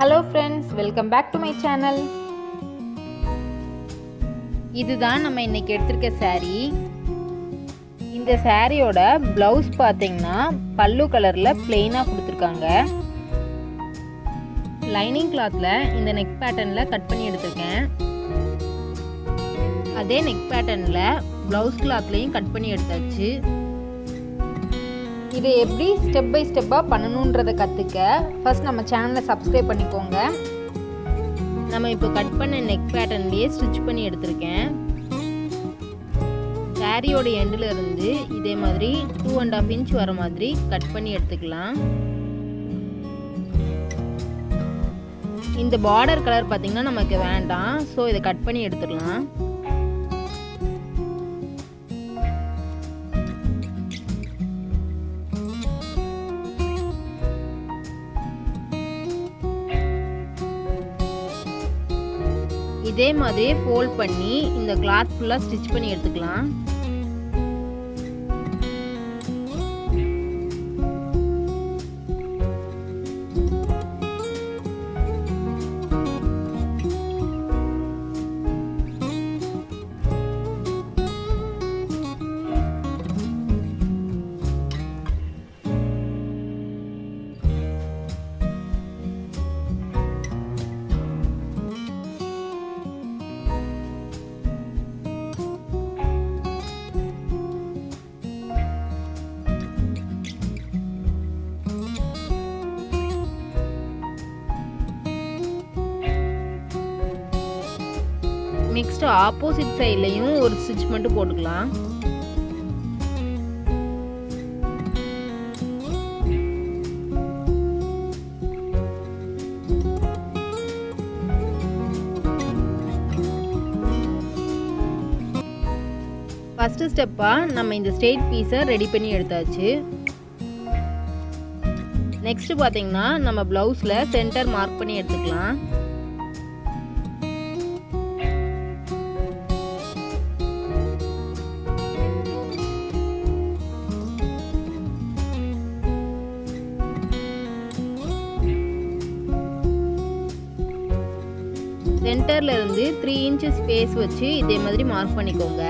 Hello friends, welcome back to my channel. இதுதான் நம்ம இன்னைக்கு எடுத்திருக்க saree. இந்த சாரியோட blouse பாத்தீங்கன்னா பல்லு கலர்ல plain-ஆ கொடுத்திருக்காங்க. லைனிங் கிளாத்ல இந்த நெக் பேட்டர்ன்ல கட் பண்ணி எடுத்திருக்கேன். அதே நெக் பேட்டர்ன்ல blouse கிளாத்லயும் கட் பண்ணி எடுத்தாச்சு. இதை எப்படி ஸ்டெப் பை ஸ்டெப்பாக பண்ணணுன்றதை கற்றுக்க ஃபர்ஸ்ட் நம்ம சேனலை சப்ஸ்கிரைப் பண்ணிக்கோங்க. நம்ம இப்போ கட் பண்ண நெக் பேட்டர்ன்லேயே ஸ்டிச் பண்ணி எடுத்திருக்கேன். சாரியோட எண்டில் இருந்து இதே மாதிரி 2.5 இன்ச் வர மாதிரி கட் பண்ணி எடுத்துக்கலாம். இந்த பார்டர் கலர் பார்த்திங்கன்னா நமக்கு வேண்டாம், ஸோ இதை கட் பண்ணி எடுத்துடலாம். இதே மாதிரி ஃபோல்ட் பண்ணி இந்த கிளாத் ஃபுல்லா ஸ்டிச் பண்ணி எடுத்துக்கலாம். நெக்ஸ்ட் ஆப்போசிட் சைட்லயும் ஒரு ஸ்டிச் மட்டும் போட்டுக்கலாம். ஃபர்ஸ்ட் ஸ்டெப்பா நம்ம இந்த ஸ்ட்ரெயிட் பீஸை ரெடி பண்ணி எடுத்தாச்சு. நெக்ஸ்ட் பாத்தீங்கன்னா நம்ம பிளவுஸ்ல சென்டர் மார்க் பண்ணி எடுத்துக்கலாம். சென்டர்ல இருந்து 3 இன்ச் ஸ்பேஸ் வச்சு இதே மாதிரி மார்க் பண்ணிக்கோங்க.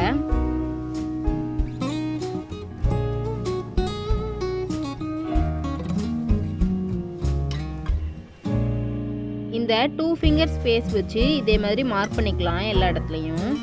இந்த 2 ஃபிங்கர் ஸ்பேஸ் வச்சு இதே மாதிரி மார்க் பண்ணிக்கலாம் எல்லா இடத்துலயும்.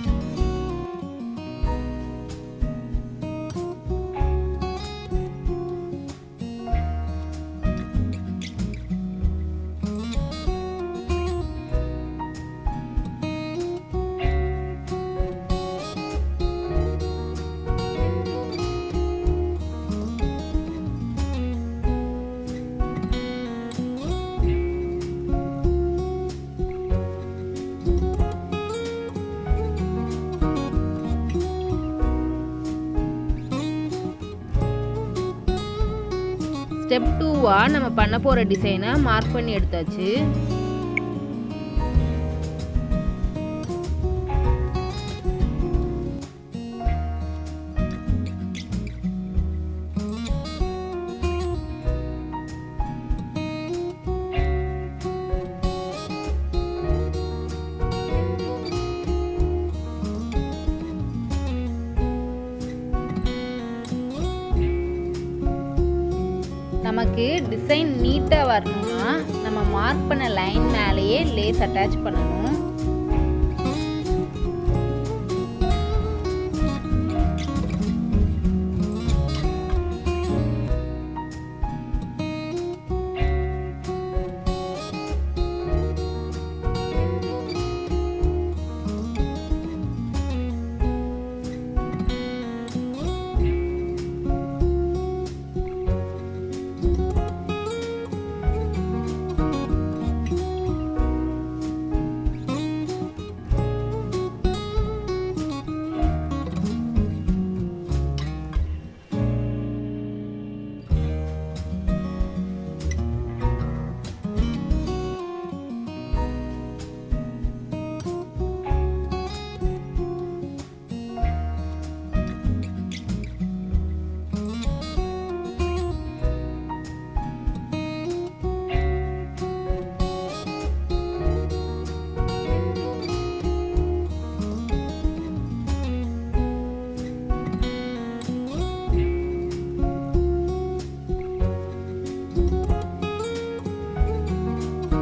ஸ்டெப் 2வா நம்ம பண்ண போற டிசைனை மார்க் பண்ணி எடுத்தாச்சு. நமக்கு டிசைன் நீட்டா வரணும்னா நம்ம மார்க் பண்ண லைன் மேலேயே லேஸ் அட்டாச் பண்ணணும்.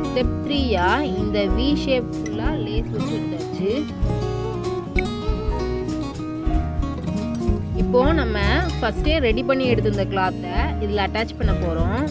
ஸ்டெப் 3யா இந்த வி ஷேப் ஃபுல்லா லேஸ் வச்சு எடுத்தாச்சு. இப்போ நம்ம ஃபர்ஸ்டே ரெடி பண்ணி எடுத்த கிளாத்தை இதில் அட்டாச் பண்ண போகிறோம்.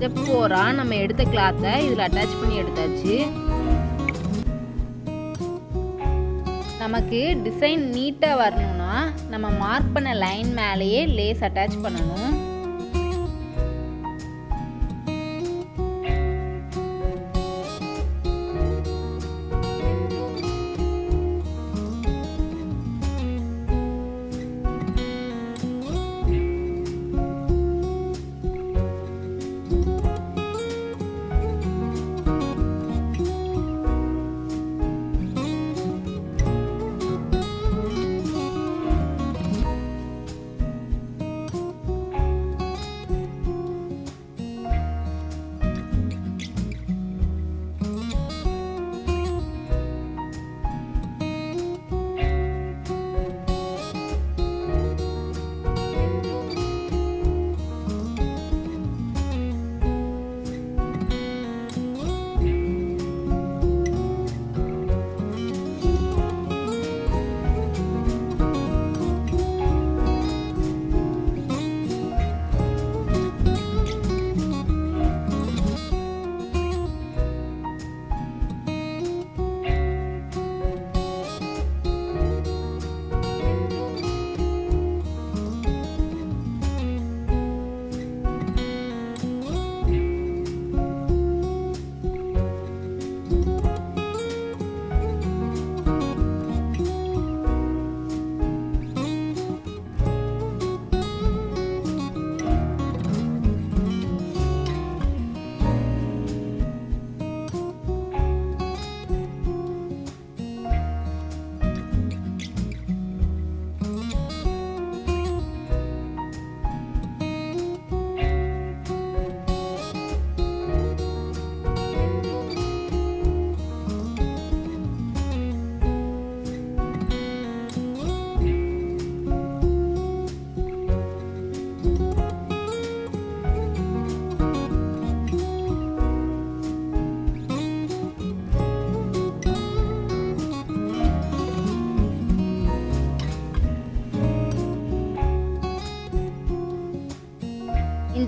ஸ்டெப் 4 நம்ம எடுத்த கிளாத்தை இதில் அட்டாச் பண்ணி எடுத்தாச்சு. நமக்கு டிசைன் நீட்டாக வரணும்னா நம்ம மார்க் பண்ண லைன் மேலேயே லேஸ் அட்டாச் பண்ணணும்.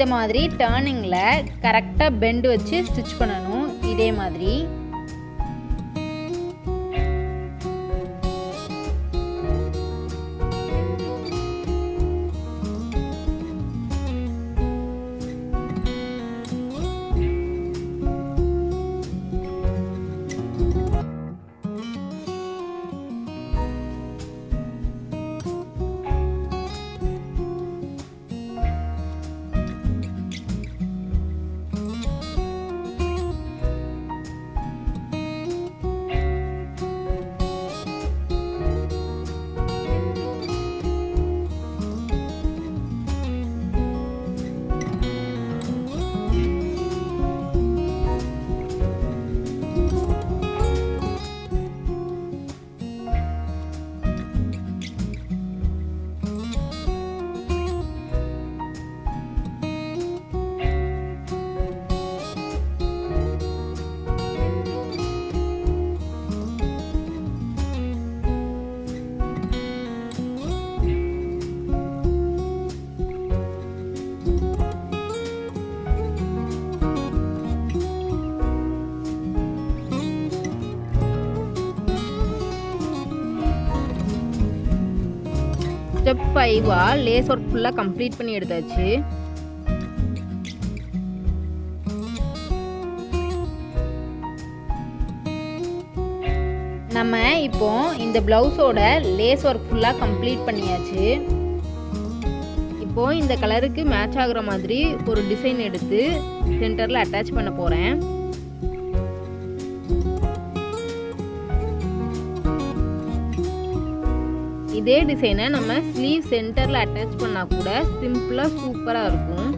இந்த மாதிரி டர்னிங்கில் கரெக்டாக பெண்ட் வச்சு ஸ்டிச் பண்ணணும். இதே மாதிரி ஸ்டெப் 5 லேஸ் ஒர்க் ஃபுல்லாக கம்ப்ளீட் பண்ணி எடுத்தாச்சு. நம்ம இப்போ இந்த பிளவுஸோட லேஸ் ஒர்க் ஃபுல்லாக கம்ப்ளீட் பண்ணியாச்சு. இப்போ இந்த கலருக்கு மேட்ச் ஆகுற மாதிரி ஒரு டிசைன் எடுத்து சென்டரில் அட்டாச் பண்ண போகிறேன். இதே டிசைனை நம்ம ஸ்லீவ் சென்டரில் அட்டாச் பண்ணால் கூட சிம்பிளாக சூப்பராக இருக்கும்.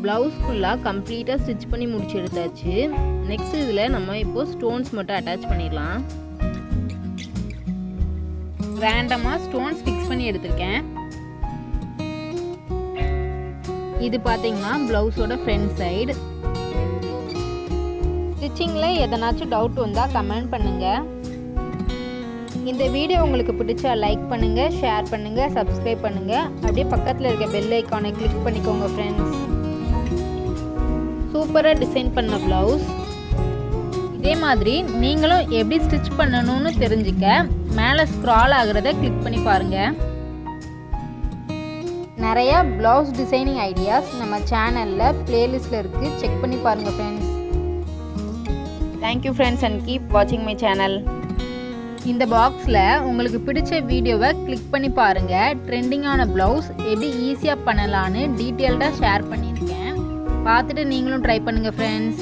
ப்ளவுஸ் ஃபுல்லாக கம்ப்ளீட்டாக ஸ்டிச் பண்ணி முடிச்சு எடுத்தாச்சு. நெக்ஸ்ட் இதில் நம்ம இப்போ ஸ்டோன்ஸ் மட்டும் அட்டாச் பண்ணிடலாம். ரேண்டமாக ஸ்டோன்ஸ் ஃபிக்ஸ் பண்ணி எடுத்திருக்கேன். இது பார்த்தீங்கன்னா ப்ளவுஸோட ஃப்ரண்ட் சைடு. ஸ்டிச்சிங்கில் எதனாச்சும் டவுட் வந்தால் கமெண்ட் பண்ணுங்கள். இந்த வீடியோ உங்களுக்கு பிடிச்சா லைக் பண்ணுங்கள், ஷேர் பண்ணுங்கள், சப்ஸ்கிரைப் பண்ணுங்கள். அப்படியே பக்கத்தில் இருக்க பெல் ஐக்கானை கிளிக் பண்ணிக்கோங்க ஃப்ரெண்ட்ஸ். சூப்பராக டிசைன் பண்ண ப்ளவுஸ். இதே மாதிரி நீங்களும் எப்படி ஸ்டிச் பண்ணணும்னு தெரிஞ்சுக்க மேலே ஸ்க்ரால் ஆகிறத கிளிக் பண்ணி பாருங்கள். நிறையா ப்ளவுஸ் டிசைனிங் ஐடியாஸ் நம்ம சேனலில் பிளேலிஸ்ட்டில் இருக்குது. செக் பண்ணி பாருங்கள் friends. Thank you friends and keep வாட்சிங் மை சேனல். இந்த பாக்ஸில் உங்களுக்கு பிடிச்ச வீடியோவை கிளிக் பண்ணி பாருங்கள். ட்ரெண்டிங்கான ப்ளவுஸ் எப்படி ஈஸியாக பண்ணலான்னு டீட்டெயில்டாக ஷேர் பண்ணியிருக்கேன். பார்த்துட்டு நீங்களும் ட்ரை பண்ணுங்கள் ஃப்ரெண்ட்ஸ்.